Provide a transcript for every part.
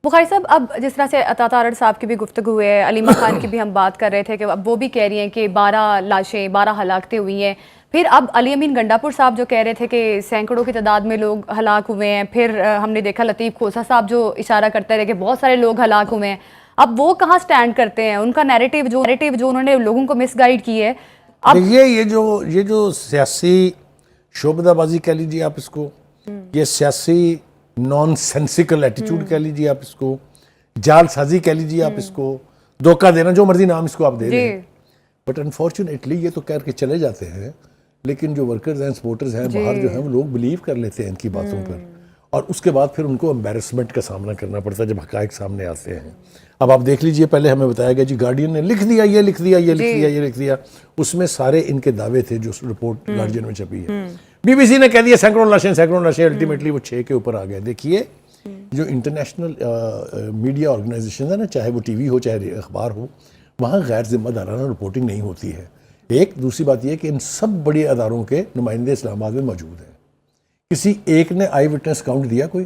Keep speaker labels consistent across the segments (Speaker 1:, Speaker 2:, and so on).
Speaker 1: بخاری صاحب، اب جس طرح سے عطا تارڑ صاحب کی بھی گفتگو ہے، علیمہ خان کی بھی ہم بات کر رہے تھے کہ اب وہ بھی کہہ رہی ہیں کہ 12 لاشیں 12 ہلاکتیں ہوئی ہیں. پھر اب علی امین گنڈاپور صاحب جو کہہ رہے تھے کہ سینکڑوں کی تعداد میں لوگ ہلاک ہوئے ہیں. پھر ہم نے دیکھا لطیف کھوسہ صاحب جو اشارہ کرتے رہے کہ بہت سارے لوگ ہلاک ہوئے ہیں. اب وہ کہاں سٹینڈ کرتے ہیں؟ ان کا نیریٹو جو انہوں نے لوگوں کو مس گائیڈ کی ہے. اب
Speaker 2: یہ جو سیاسی شعبدہ بازی کہہ لیجیے آپ اس کو، یہ سیاسی نان سینسیکل ایٹیچیوڈ کہہ لیجیے آپ اس کو، جال سازی کہہ لیجیے آپ اس کو، دھوکہ دینا، جو مرضی نام اس کو آپ دے دیں. بٹ انفارچونیٹلی یہ تو کہہ کے چلے جاتے ہیں، لیکن جو ورکرز ہیں، سپورٹرز ہیں باہر جو ہیں، وہ لوگ بلیو کر لیتے ہیں ان کی باتوں پر، اور اس کے بعد پھر ان کو امبیرسمنٹ کا سامنا کرنا پڑتا ہے جب حقائق سامنے آتے ہیں. اب آپ دیکھ لیجئے، پہلے ہمیں بتایا گیا جی گارڈین نے لکھ دیا، یہ لکھ دیا، یہ لکھ دیا، یہ لکھ دیا. اس میں سارے ان کے دعوے تھے جو رپورٹ گارڈین میں چھپی ہے. بی بی سی نے کہہ دیا سینکڑوں لاشیں، الٹیمیٹلی وہ 6 کے اوپر آ گئے. دیکھیے جو انٹرنیشنل میڈیا آرگنائزیشن ہے نا، چاہے وہ ٹی وی ہو چاہے اخبار ہو، وہاں غیر ذمہ دارانہ رپورٹنگ نہیں ہوتی ہے. دوسری بات یہ کہ ان سب بڑے اداروں کے نمائندے اسلام آباد میں موجود ہیں. کسی ایک نے آئی وٹنس کاؤنٹ دیا؟ کوئی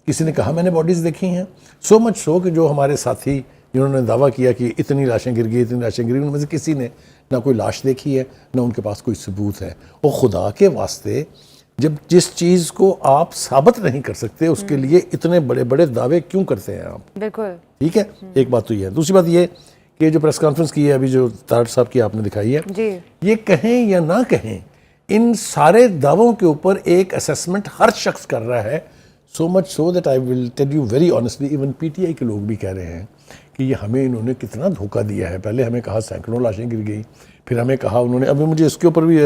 Speaker 2: کسی نے کہا میں نے باڈیز دیکھی ہیں؟ سو مچ سو کہ جو ہمارے ساتھی جنہوں نے دعویٰ کیا کہ اتنی لاشیں گر گئی، اتنی لاشیں گر گئی، ان میں سے کسی نے نہ کوئی لاش دیکھی ہے، نہ ان کے پاس کوئی ثبوت ہے. اور خدا کے واسطے جب جس چیز کو آپ ثابت نہیں کر سکتے اس کے لیے اتنے بڑے بڑے دعوے کیوں کرتے ہیں آپ؟
Speaker 1: بالکل
Speaker 2: ٹھیک ہے، ایک بات تو یہ ہے. دوسری بات یہ کہ جو پریس کانفرنس کی ہے ابھی جو تارڑ صاحب کی آپ نے دکھائی ہے، یہ کہیں یا نہ کہیں، ان سارے دعووں کے اوپر ایک اسیسمنٹ ہر شخص کر رہا ہے. So much so that I will tell you very honestly, even P T I کے لوگ بھی کہہ رہے ہیں کہ یہ ہمیں انہوں نے کتنا دھوکہ دیا ہے. پہلے ہمیں کہا سینکڑوں لاشیں گر گئی، پھر ہمیں کہا انہوں نے، ابھی مجھے اس کے اوپر بھی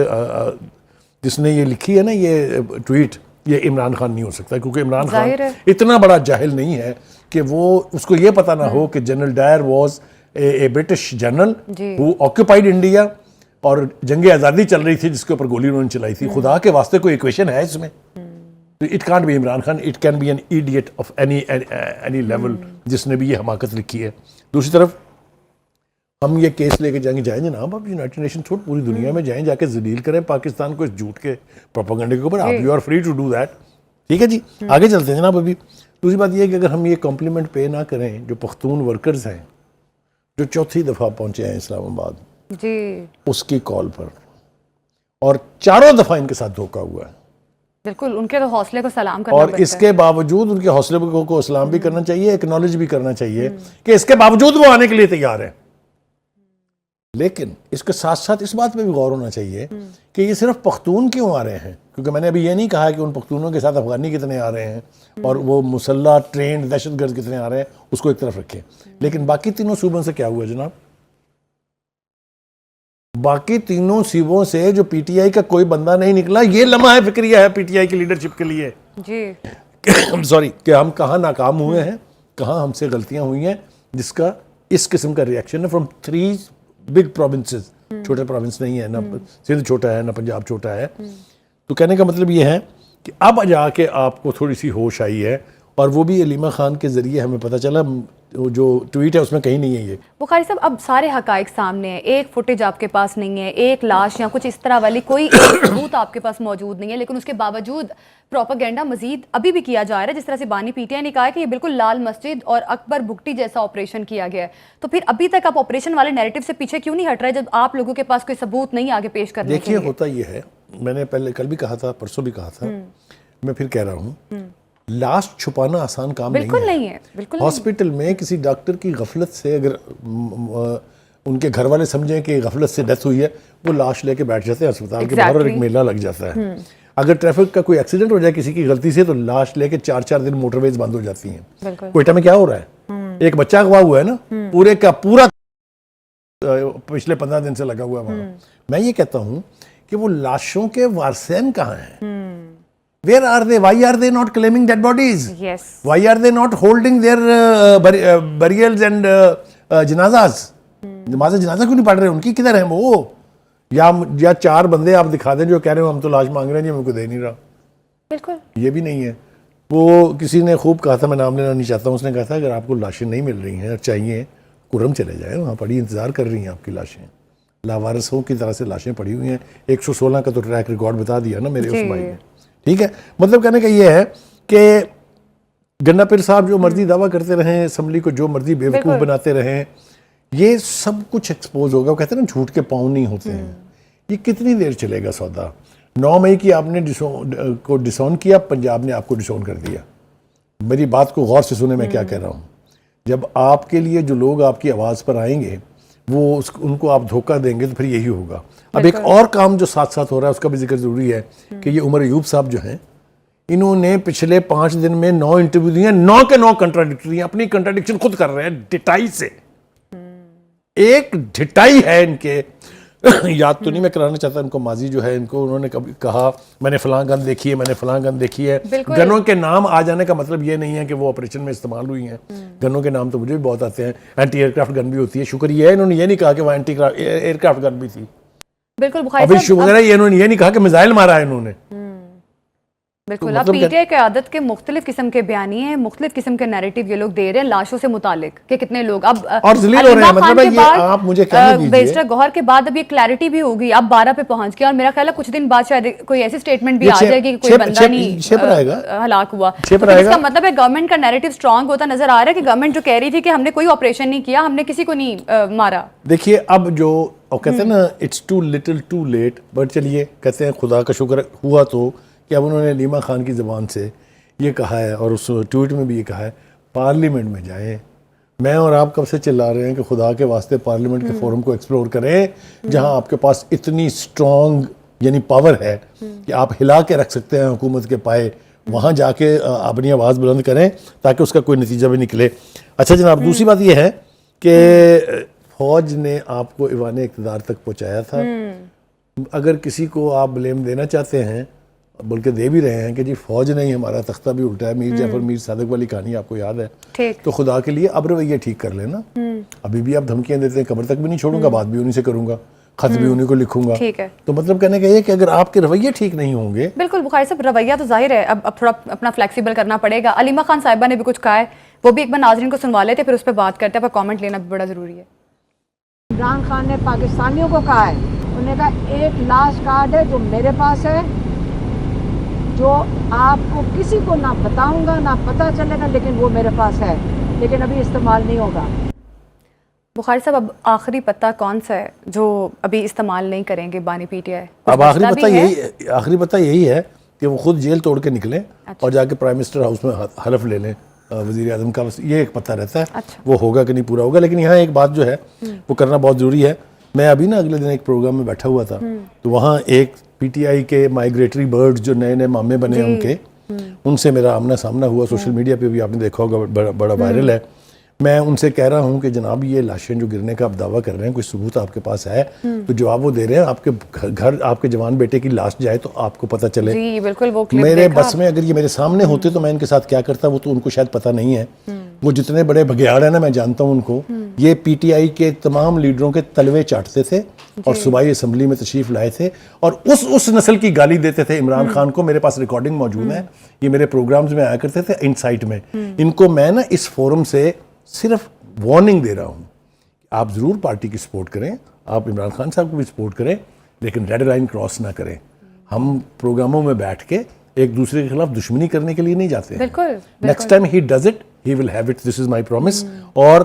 Speaker 2: جس نے یہ لکھی ہے نا یہ ٹویٹ، یہ عمران خان نہیں ہو سکتا، کیونکہ عمران خان اتنا بڑا جاہل نہیں ہے کہ وہ اس کو یہ پتہ نہ ہو کہ general Dyer was a British general who occupied India, اور جنگ آزادی چل رہی تھی جس کے اوپر گولی انہوں نے چلائی تھی. خدا کے واسطے کوئی ایکویشن ہے اس میں؟ It can't be Imran Khan, it can be an idiot of any level جس نے بھی یہ حماقت لکھی ہے. دوسری طرف ہم یہ کیس لے کے جائیں جناب، آپ یونائٹڈ نیشن چھوڑ پوری دنیا میں جائیں، جا کے ذلیل کریں پاکستان کو اس جھوٹ کے پروپیگنڈے کے اوپر. آپ you are free to do that. ٹھیک ہے جی، آگے چلتے ہیں جناب. ابھی دوسری بات یہ ہے کہ اگر ہم یہ کمپلیمنٹ پے نہ کریں جو پختون ورکرز ہیں جو چوتھی دفعہ پہنچے ہیں اسلام آباد اس کی کال پر، اور چاروں دفعہ ان کے ساتھ دھوکہ ہوا ہے.
Speaker 1: بالکل، ان کے تو حوصلے کو سلام کرنا
Speaker 2: اور اس کے باوجود ان کے حوصلے کو سلام بھی کرنا چاہیے، ایکنالج بھی کرنا چاہیے کہ اس کے باوجود وہ آنے کے لیے تیار ہیں. لیکن اس کے ساتھ ساتھ اس بات پہ بھی غور ہونا چاہیے کہ یہ صرف پختون کیوں آ رہے ہیں، کیونکہ میں نے ابھی یہ نہیں کہا کہ ان پختونوں کے ساتھ افغانی کتنے آ رہے ہیں اور وہ مسلح ٹرینڈ دہشت گرد کتنے آ رہے ہیں، اس کو ایک طرف رکھیں. لیکن باقی تینوں صوبوں سے کیا ہوا جناب؟ باقی تینوں صوبوں سے جو پی ٹی آئی کا کوئی بندہ نہیں نکلا. یہ لمحہ فکریہ ہے پی ٹی آئی کی لیڈرشپ کے لیے سوری کہ ہم کہاں ناکام ہوئے ہیں، کہاں ہم سے غلطیاں ہوئی ہیں، جس کا اس قسم کا ریئیکشن ہے فرام 3 بگ پروونسز. چھوٹے پروونس نہیں ہے، نہ سندھ چھوٹا ہے، نہ پنجاب چھوٹا ہے. تو کہنے کا مطلب یہ ہے کہ اب جا کے آپ کو تھوڑی سی ہوش آئی ہے، اور وہ بھی علیمہ خان کے ذریعے ہمیں پتہ چلا. جو ٹویٹ ہے اس میں کہیں نہیں ہے یہ.
Speaker 1: بخاری صاحب، اب سارے حقائق سامنے ہیں، ایک فوٹیج آپ کے پاس نہیں ہے، ایک لاش یا کچھ اس طرح والی کوئی ثبوت آپ کے پاس موجود نہیں ہے، لیکن اس کے باوجود پروپیگنڈا مزید ابھی بھی کیا جا رہا ہے. جس طرح سے بانی پی ٹی آئی نے کہا ہے کہ یہ بالکل لال مسجد اور اکبر بگٹی جیسا آپریشن کیا گیا ہے. تو پھر ابھی تک آپ آپریشن والے نیریٹو سے پیچھے کیوں نہیں ہٹ رہے جب آپ لوگوں کے پاس کوئی ثبوت نہیں آگے پیش کرنے کے لیے؟
Speaker 2: دیکھیے ہوتا یہ ہے، میں نے پہلے کل بھی کہا تھا، پرسوں بھی کہا تھا، میں پھر کہہ رہا ہوں، لاش چھپانا آسان کام نہیں ہے. ہاسپٹل میں کسی ڈاکٹر کی غفلت سے اگر ان کے گھر والے سمجھیں کہ غفلت سے ڈیتھ ہوئی ہے، وہ لاش لے کے بیٹھ جاتے ہیں اسپتال کے باہر اور ایک میلہ لگ جاتا ہے. اگر ٹریفک کا کوئی ایکسیڈنٹ ہو جائے کسی کی غلطی سے تو لاش لے کے 4 دن موٹر ویز بند ہو جاتی ہیں. کوئٹہ میں کیا ہو رہا ہے؟ ایک بچہ اغوا ہوا ہے نا، پورے کا پورا پچھلے 15 دن سے لگا ہوا ہے وہاں. میں یہ کہتا ہوں کہ وہ لاشوں کے وارثین کہاں ہیں؟ Where are they? Why are they not claiming dead bodies?
Speaker 1: Yes.
Speaker 2: Why are they not holding their burials and janazas? نماز جنازہ کیوں نہیں پڑھ رہے؟ ان کی کدھر ہیں وہ؟ یا 4 بندے آپ دکھا دیں جو کہہ رہے ہیں ہم تو لاش مانگ رہے ہیں جی ہم کو دے نہیں رہا.
Speaker 1: بالکل
Speaker 2: یہ بھی نہیں ہے. وہ کسی نے خوب کہا تھا، میں نام لینا نہیں چاہتا ہوں، اس نے کہا تھا اگر آپ کو لاشیں نہیں مل رہی ہیں اور چاہیے کرم چلے جائیں، وہاں پڑی انتظار کر رہی ہیں آپ کی لاشیں. لاوارثوں کی طرح سے لاشیں پڑی ہوئی ہیں. 116 کا تو ٹریک ریکارڈ بتا دیا نا میرے اس بھائی نے. ٹھیک ہے، مطلب کہنے کا یہ ہے کہ گنڈا پیر صاحب جو مرضی دعویٰ کرتے رہیں، اسمبلی کو جو مرضی بیوقوف بناتے رہیں، یہ سب کچھ ایکسپوز ہوگا. وہ کہتے ہیں نا جھوٹ کے پاؤں نہیں ہوتے ہیں. یہ کتنی دیر چلے گا سودا؟ 9 مئی کی آپ نے کو ڈسون کیا، پنجاب نے آپ کو ڈسون کر دیا. میری بات کو غور سے سنیں میں کیا کہہ رہا ہوں. جب آپ کے لیے جو لوگ آپ کی آواز پر آئیں گے وہ ان کو آپ دھوکہ دیں گے تو پھر یہی ہوگا. اب ایک اور کام جو ساتھ ساتھ ہو رہا ہے اس کا بھی ذکر ضروری ہے کہ یہ عمر ایوب صاحب جو ہیں، انہوں نے پچھلے 5 دن میں 9 انٹرویو دیے، 9 کے 9 کنٹراڈکٹری ہیں. اپنی کنٹراڈکشن خود کر رہے ہیں ڈٹائی سے. ایک ڈٹائی ہے ان کے، یاد تو نہیں میں کرانا چاہتا ان کو ماضی جو ہے ان کو. انہوں نے کبھی کہا میں نے فلاں گن دیکھی ہے، میں نے فلاں گن دیکھی ہے. گنوں کے نام آ جانے کا مطلب یہ نہیں ہے کہ وہ آپریشن میں استعمال ہوئی ہیں. گنوں کے نام تو مجھے بھی بہت آتے ہیں. اینٹی ایئر کرافٹ گن بھی ہوتی ہے. شکر یہ ہے انہوں نے یہ نہیں کہا کہ وہ اینٹی ایئر کرافٹ گن بھی تھی.
Speaker 1: بالکل
Speaker 2: ابھی شکر ہے انہوں نے یہ نہیں کہا کہ میزائل مارا ہے انہوں نے.
Speaker 1: بالکل. اب پی ٹی آئی قیادت کے مختلف قسم کے بیانیے ہیں، مختلف قسم کے نیریٹو یہ لوگ دے رہے ہیں لاشوں سے متعلق کہ کتنے لوگ اب
Speaker 2: اور ذلیل ہو رہے ہیں. مطلب ہے یہ آپ مجھے کہنے دیجئے
Speaker 1: بیرسٹر گوہر کے بعد اب یہ کلیئرٹی بھی ہوگی، اب 12 پہ پہنچ گیا. اور میرا خیال ہے کچھ دن بعد شاید کوئی ایسی سٹیٹمنٹ بھی آ جائے گی کہ کوئی بندہ نہیں ہلاک ہوا. اس کا مطلب ہے گورنمنٹ کا نیریٹو سٹرونگ ہوتا نظر آ رہا ہے کہ گورنمنٹ جو کہہ رہی تھی کہ ہم نے کوئی آپریشن نہیں کیا، ہم نے کسی کو نہیں مارا.
Speaker 2: دیکھیے اب جو کہتے ہیں نا it's too little too late, but چلیے کہتے ہیں خدا کا شکر ہوا تو کہ اب انہوں نے علیمہ خان کی زبان سے یہ کہا ہے اور اس ٹویٹ میں بھی یہ کہا ہے پارلیمنٹ میں جائیں. میں اور آپ کب سے چلا رہے ہیں کہ خدا کے واسطے پارلیمنٹ کے فورم کو ایکسپلور کریں جہاں آپ کے پاس اتنی سٹرونگ یعنی پاور ہے کہ آپ ہلا کے رکھ سکتے ہیں حکومت کے پائے. وہاں جا کے اپنی آواز بلند کریں تاکہ اس کا کوئی نتیجہ بھی نکلے. اچھا جناب، دوسری بات یہ ہے کہ فوج نے آپ کو ایوان اقتدار تک پہنچایا تھا. اگر کسی کو آپ بلیم دینا چاہتے ہیں بلکہ دے بھی رہے ہیں کہ جی فوج نے ہی ہمارا تختہ بھی الٹا ہے، میر جعفر میر صادق والی کہانی آپ کو یاد ہے، تو خدا کے لیے اب رویہ ٹھیک کر لینا. ابھی بھی آپ دھمکیاں دیتے ہیں، قبر تک بھی نہیں چھوڑوں گا، بات بھی انہی سے کروں گا، خط بھی انہی کو لکھوں گا. تو مطلب کہنے کا یہ کہ اگر آپ کے رویے ٹھیک نہیں ہوں گے. بالکل
Speaker 1: بخاری صاحب، رویہ تو ظاہر ہے اب تھوڑا اپنا فلیکسیبل کرنا پڑے گا. علیمہ خان صاحبہ نے بھی کچھ کہا ہے، وہ بھی ایک بار ناظرین کو سنوا لیتے پھر اس پہ بات کرتے ہیں، پر کامنٹ لینا بھی بڑا ضروری ہے.
Speaker 3: عمران خان نے پاکستانیوں کو کہا ہے، انہوں نے کہا ایک لاسٹ کارڈ ہے جو میرے پاس ہے، جو آپ کو کسی کو نہ بتاؤں گا نہ پتہ چلے گا، لیکن وہ میرے پاس ہے، لیکن ابھی استعمال نہیں ہوگا.
Speaker 1: بخاری صاحب، اب آخری پتہ کون سا ہے جو ابھی استعمال نہیں کریں گے بانی پی ٹی آئی؟
Speaker 2: اب آخری پتہ یہی ہے کہ وہ خود جیل توڑ کے نکلیں اور جا کے پرائم منسٹر ہاؤس میں حلف لے لیں وزیر اعظم کا. یہ ایک پتہ رہتا ہے وہ ہوگا کہ نہیں پورا ہوگا. لیکن یہاں ایک بات جو ہے وہ کرنا بہت ضروری ہے. میں ابھی نا اگلے دن ایک پروگرام میں بیٹھا ہوا تھا تو وہاں ایک پی ٹی آئی کے مائیگریٹری برڈز جو نئے نئے مامے بنے ان کے، ان سے میرا آمنا سامنا ہوا. سوشل میڈیا پہ بھی آپ نے دیکھا ہوگا، بڑا وائرل ہے. میں ان سے کہہ رہا ہوں کہ جناب یہ لاشیں جو گرنے کا آپ دعویٰ کر رہے ہیں، کوئی ثبوت آپ کے پاس ہے؟ تو جواب وہ دے رہے ہیں آپ کے گھر آپ کے جوان بیٹے کی لاش جائے تو آپ کو پتہ چلے.
Speaker 1: جی بالکل، وہ
Speaker 2: میرے بس میں اگر یہ میرے سامنے ہوتے تو میں ان کے ساتھ کیا کرتا، وہ تو ان کو شاید پتہ نہیں ہے. وہ جتنے بڑے بگیاڑ ہیں نا، میں جانتا ہوں ان کو. یہ پی ٹی آئی کے تمام لیڈروں کے تلوے چاٹتے تھے اور صوبائی اسمبلی میں تشریف لائے تھے اور اس نسل کی گالی دیتے تھے عمران خان کو. میرے پاس ریکارڈنگ موجود ہے، یہ میرے پروگرامز میں آیا کرتے تھے انسائٹ میں. ان کو میں نا اس فورم سے صرف وارننگ دے رہا ہوں، آپ ضرور پارٹی کی سپورٹ کریں، آپ عمران خان صاحب کو بھی سپورٹ کریں، لیکن ریڈ لائن کراس نہ کریں. ہم پروگراموں میں بیٹھ کے ایک دوسرے کے خلاف دشمنی کرنے کے لیے نہیں جاتے. Next time he does it, he will have it, this is my promise. اور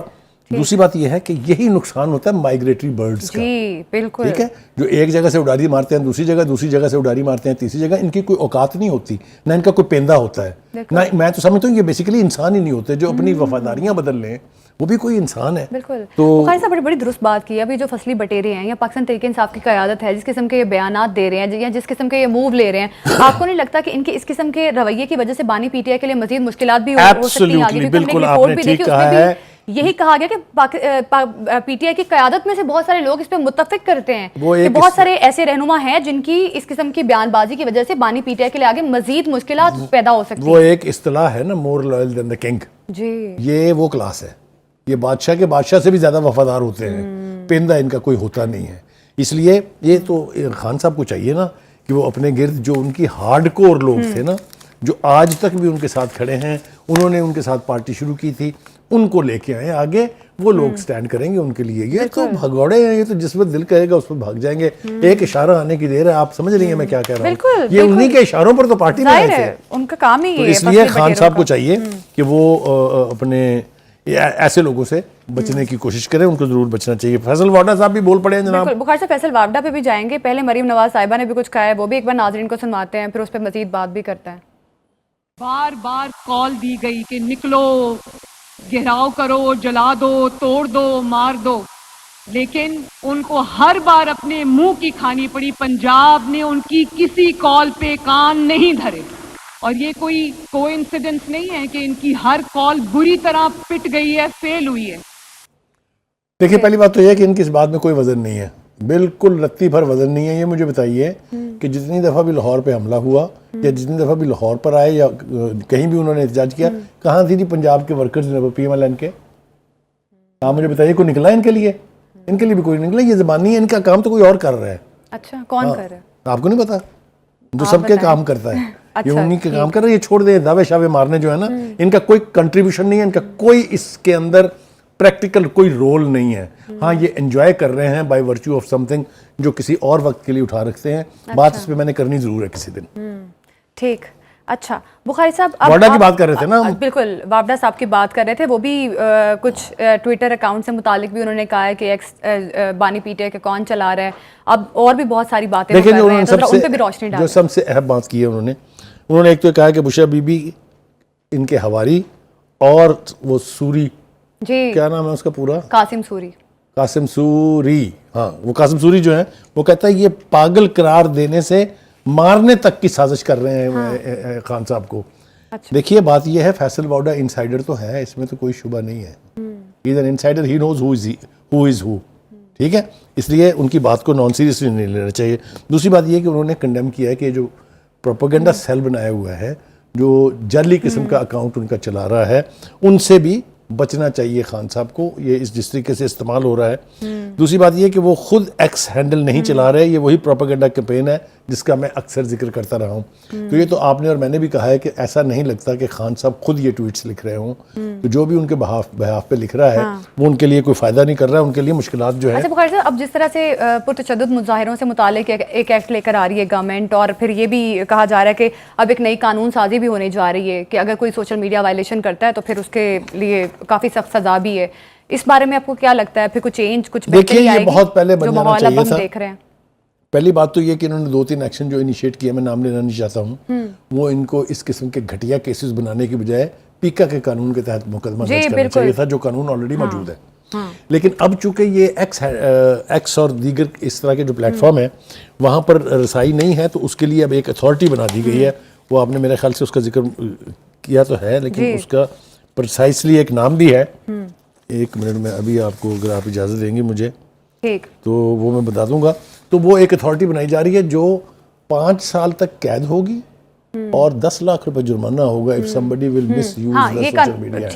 Speaker 2: دوسری بات یہ ہے کہ یہی نقصان ہوتا ہے مائیگریٹری برڈز کا.
Speaker 1: جی بالکل،
Speaker 2: ٹھیک ہے، جو ایک جگہ سے اڈاری مارتے ہیں دوسری جگہ سے اڈاری مارتے ہیں تیسری جگہ. ان کی کوئی اوقات نہیں ہوتی، نہ ان کا کوئی پیندہ ہوتا ہے، نہ میں تو سمجھتا ہوں یہ بیسیکلی انسان ہی نہیں ہوتے. جو اپنی وفاداریاں بدل لیں وہ بھی کوئی انسان ہے.
Speaker 1: بالکل. تو بخاری صاحب بڑی درست بات کی. ابھی جو فصلی بٹیرے ہیں یا پاکستان تحریک انصاف کی قیادت ہے، جس قسم کے یہ بیانات دے رہے ہیں یا جس قسم کے یہ موو لے رہے ہیں، آپ کو نہیں لگتا کہ ان کے اس قسم کے رویے کی وجہ سے بانی پی ٹی آئی کے لیے مزید مشکلات بھی ہو سکتی ہیں آگے؟
Speaker 2: بالکل آپ نے ٹھیک کہا ہے.
Speaker 1: یہی کہا گیا کہ پی ٹی آئی کی قیادت میں سے بہت سارے لوگ اس پہ متفق کرتے ہیں کہ بہت سارے ایسے رہنما ہیں جن کی اس قسم کی بیان بازی کی وجہ سے بانی پی ٹی آئی کے لیے آگے مزید مشکلات پیدا ہو سکتی ہیں.
Speaker 2: وہ ایک اصطلاح ہے نا، مور لائل دین دا کنگ.
Speaker 1: جی،
Speaker 2: یہ وہ کلاس ہے. یہ بادشاہ کے بادشاہ سے بھی زیادہ وفادار ہوتے ہیں، پیندہ ان کا کوئی ہوتا نہیں ہے. اس لیے یہ تو خان صاحب کو چاہیے نا کہ وہ اپنے گرد جو ان کی ہارڈ کور لوگ تھے نا، جو آج تک بھی ان کے ساتھ کھڑے ہیں, انہوں نے ان کے ساتھ پارٹی شروع کی تھی, ان کو لے کے آئے آگے, وہ لوگ سٹینڈ کریں گے ان کے لیے. یہ تو بھگوڑے ہیں, یہ تو جس وقت دل کہے گا اس وقت بھاگ جائیں گے. ایک اشارہ آنے کی دیر ہے, آپ سمجھ رہی ہیں میں کیا کہہ رہا ہوں. یہ انہی کے اشاروں پر تو پارٹی میں
Speaker 1: ظاہر ہے ان کا کام ہی
Speaker 2: تو
Speaker 1: ہے.
Speaker 2: اس لیے خان صاحب کو چاہیے کہ وہ اپنے ایسے لوگوں سے بچنے کی کوشش کریں, ان کو ضرور بچنا چاہیے. فیصل واڈا صاحب بھی بول پڑے ہیں جناب.
Speaker 1: بخاری صاحب فیصل واڈا پہ بھی جائیں گے, پہلے مریم نواز صاحبہ نے بھی کچھ کہا ہے, وہ بھی ایک بار ناظرین کو سنواتے ہیں, پھر اس پہ مزید بات بھی کرتے ہیں.
Speaker 4: بار بار کال دی گئی کہ نکلو, گھیراؤ کرو, جلا دو, توڑ دو, مار دو, لیکن ان کو ہر بار اپنے منہ کی کھانی پڑی. پنجاب نے ان کی کسی کال پہ کان نہیں دھرے, اور یہ کوئی کوئنسیڈنس نہیں ہے کہ ان کی ہر کال بری طرح پٹ گئی ہے, فیل ہوئی ہے.
Speaker 2: دیکھیں پہلی بات تو یہ ہے کہ ان کی اس بات میں کوئی وزن نہیں ہے, بالکل رتی بھر وزن نہیں ہے. یہ مجھے بتائیے کہ جتنی دفعہ بھی لاہور پہ حملہ ہوا یا جتنی دفعہ بھی لاہور پر آئے یا کہیں بھی انہوں نے احتجاج کیا, کہاں تھی جی پنجاب کے workers P M L N کے؟ آپ مجھے بتائیے کوئی نکلا ان کے لیے؟ ان کے لیے بھی کوئی نکلا. یہ زبانی ہے, ان کا کام تو کوئی اور کر رہا ہے.
Speaker 1: اچھا کون کر رہا ہے
Speaker 2: آپ کو نہیں پتا؟ جو سب کے کام کرتا ہے یہ انہی کے کام کر رہے ہیں. یہ چھوڑ دیں دعوے شاوے مارنے جو ہے نا, ان کا کوئی کنٹریبیوشن نہیں ہے, ان کا کوئی اس کے اندر پریکٹیکل کوئی رول نہیں ہے. ہاں یہ انجوائے کر رہے ہیں by virtue of some thing جو کسی اور وقت کے لیے اٹھا رکھتے ہیں. بات اس پہ میں نے کرنی ضرور ہے کسی دن.
Speaker 1: ٹھیک. اچھا بخاری صاحب
Speaker 2: واڈا کی بات کر رہے تھے نا,
Speaker 1: بالکل واڈا صاحب کی بات کر رہے تھے. وہ بھی کچھ ٹویٹر اکاؤنٹ سے متعلق بھی انہوں نے کہا ہے کہ ایکس بانی پی ٹی آئی کا کون چلا رہا ہے. اب اور بھی بہت ساری باتیں
Speaker 2: دیکھیں
Speaker 1: ان پہ بھی روشنی ڈالیں.
Speaker 2: جو سب سے اہم بات کی ہے انہوں نے ایک تو کہا کہ بشرا بی بی ان کے ہواری اور وہ سوری,
Speaker 1: جی
Speaker 2: کیا نام ہے اس کا پورا,
Speaker 1: قاسم سوری,
Speaker 2: قاسم سوری, ہاں وہ قاسم سوری جو ہے وہ کہتا ہے یہ پاگل قرار دینے سے مارنے تک کی سازش کر رہے ہیں خان صاحب کو. دیکھیے بات یہ ہے, فیصل واڈا انسائیڈر تو ہے, اس میں تو کوئی شبہ نہیں ہے. ہی از این انسائیڈر, ہی نوز ہو از ہو. ٹھیک ہے, اس لیے ان کی بات کو نان سیریسلی نہیں لینا چاہیے. دوسری بات یہ کہ انہوں نے کنڈیم کیا ہے کہ جو پروپیگنڈا سیل بنایا ہوا ہے, جو جعلی قسم کا اکاؤنٹ ان کا چلا رہا ہے, ان سے بھی بچنا چاہیے خان صاحب کو. یہ جس طریقے سے استعمال ہو رہا ہے. دوسری بات یہ کہ وہ خود ایکس ہینڈل نہیں چلا رہے, یہ وہی پروپیگنڈا کیمپین ہے جس کا میں اکثر ذکر کرتا رہا ہوں. تو یہ تو آپ نے اور میں نے بھی کہا ہے کہ ایسا نہیں لگتا کہ خان صاحب خود یہ ٹویٹس لکھ رہے ہوں. تو جو بھی ان کے بہاف پہ لکھ رہا ہے وہ ان کے لیے کوئی فائدہ نہیں کر رہا ہے, ان کے لیے مشکلات جو ہے.
Speaker 1: اچھا بخاری صاحب, اب جس طرح سے پرتشدد مظاہروں سے متعلق ایک ایکٹ لے کر آ رہی ہے گورنمنٹ, اور پھر یہ بھی کہا جا رہا ہے کہ اب ایک نئی قانون سازی بھی ہونے جا رہی ہے کہ اگر کوئی سوشل میڈیا وائلیشن کرتا ہے تو پھر اس کے لیے کافی سخت سزا بھی ہے. اس بارے میں آپ کو کیا لگتا ہے, پھر کچھ چینج کچھ
Speaker 2: دیکھیے یہ بہت پہلے بن
Speaker 1: جو
Speaker 2: جانا
Speaker 1: ماحول اب
Speaker 2: چاہیے
Speaker 1: ہم
Speaker 2: تھا.
Speaker 1: دیکھ رہے ہیں,
Speaker 2: پہلی بات تو یہ کہ انہوں نے 2-3 ایکشن جو انیشیٹ کیا, میں نام لینا نہیں چاہتا ہوں, وہ ان کو اس قسم کے گھٹیا کیسز بنانے کی بجائے پیکا کے قانون کے تحت مقدمہ درج کرنا چاہیے تھا, جو قانون آلریڈی موجود ہے. لیکن اب چونکہ یہ ایکس اور دیگر اس طرح کے جو پلیٹ فارم ہے وہاں پر رسائی نہیں ہے, تو اس کے لیے اب ایک اتھارٹی بنا دی گئی ہے. وہ آپ نے میرے خیال سے اس کا ذکر کیا تو ہے, لیکن اس کا پرسائسلی ایک نام بھی ہے. ایک منٹ میں ابھی آپ کو, اگر آپ اجازت دیں گے مجھے, تو وہ میں بتا دوں گا. تو وہ ایک اتھارٹی بنائی جا رہی ہے جو 5 سال تک قید ہوگی اور 10 لاکھ روپے جرمانہ ہوگا if somebody will misuse the social media.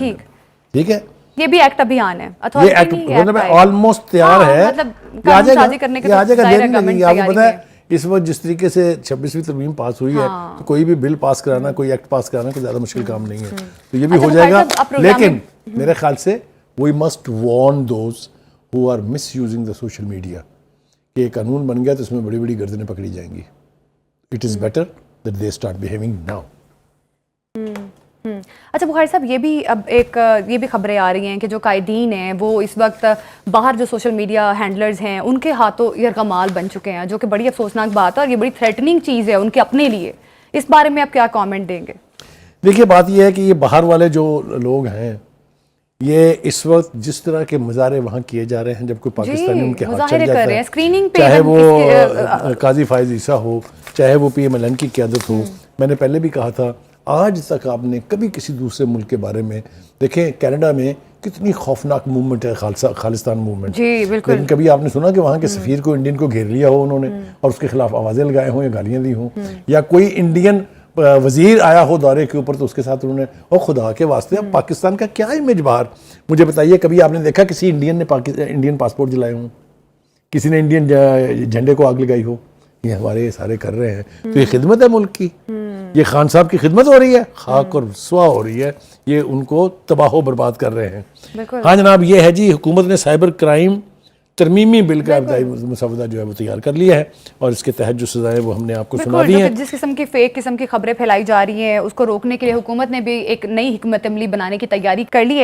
Speaker 2: ٹھیک ہے, یہ
Speaker 1: بھی ایکٹ ابھی آنا ہے,
Speaker 2: یہ ایکٹ آلموسٹ تیار ہے, یہ آ جائے گا. دیکھ لیں گے. آپ کو پتا ہے اس وقت جس طریقے سے 26ویں ترمیم پاس ہوئی ہے, تو کوئی بھی بل پاس کرانا, کوئی ایکٹ پاس کرانا کوئی زیادہ مشکل کام نہیں ہے. تو یہ بھی ہو جائے گا. لیکن میرے خیال سے we must warn those who are misusing the social media کہ یہ قانون بن گیا تو اس میں بڑی بڑی گردنیں پکڑی جائیں گی. It is better that they start behaving now.
Speaker 1: اچھا بخاری صاحب, یہ بھی خبریں آ رہی ہیں کہ جو قائدین ہیں وہ اس وقت باہر جو سوشل میڈیا ہینڈلرز ہیں ان کے ہاتھوں یرغمال بن چکے ہیں, جو کہ بڑی افسوسناک بات ہے اور یہ بڑی تھریٹننگ چیز ہے ان کے اپنے لیے. اس بارے میں آپ کیا کامنٹ دیں گے؟
Speaker 2: دیکھیے بات یہ ہے کہ یہ باہر والے جو لوگ ہیں, یہ اس وقت جس طرح کے مظاہرے وہاں کیے جا رہے ہیں, جب کوئی پاکستانی ان کے ہاتھ چل جاتا ہے, چاہے وہ قاضی فائز عیسیٰ ہو, چاہے وہ پی ایم ایل این کی قیادت ہو. میں نے پہلے بھی کہا تھا, آج تک آپ نے کبھی کسی دوسرے ملک کے بارے میں دیکھیں, کینیڈا میں کتنی خوفناک موومنٹ ہے خالصتان موومنٹ, لیکن کبھی آپ نے سنا کہ وہاں کے سفیر کو انڈین کو گھیر لیا ہو انہوں نے اور اس کے خلاف آوازیں لگائے ہوں یا گالیاں دی ہوں, یا کوئی انڈین وزیر آیا ہو دورے کے اوپر تو اس کے ساتھ انہوں نے, اور خدا کے واسطے اب پاکستان کا کیا امیج باہر, مجھے بتائیے کبھی آپ نے دیکھا کسی انڈین نے انڈین پاسپورٹ جلائے ہوں, کسی نے انڈین جھنڈے کو آگ لگائی ہو؟ یہ ہمارے سارے کر رہے ہیں. تو یہ خدمت ہے ملک کی. یہ خان صاحب کی خدمت ہو رہی ہے، خاک اور رسوا ہو رہی ہے، یہ ان کو تباہ و برباد کر رہے ہیں.
Speaker 1: بالکل.
Speaker 2: ہاں جناب، یہ ہے جی، حکومت نے سائبر کرائم ترمیمی بل کا ابتدائی مسودہ جو ہے وہ تیار کر لیا ہے، اور اس کے تحت جو سزائیں وہ ہم نے آپ کو سنا دی ہیں.
Speaker 1: جس قسم کی فیک قسم کی خبریں پھیلائی جا رہی ہیں اس کو روکنے کے لیے حکومت نے بھی ایک نئی حکمت عملی بنانے کی تیاری کر لی ہے.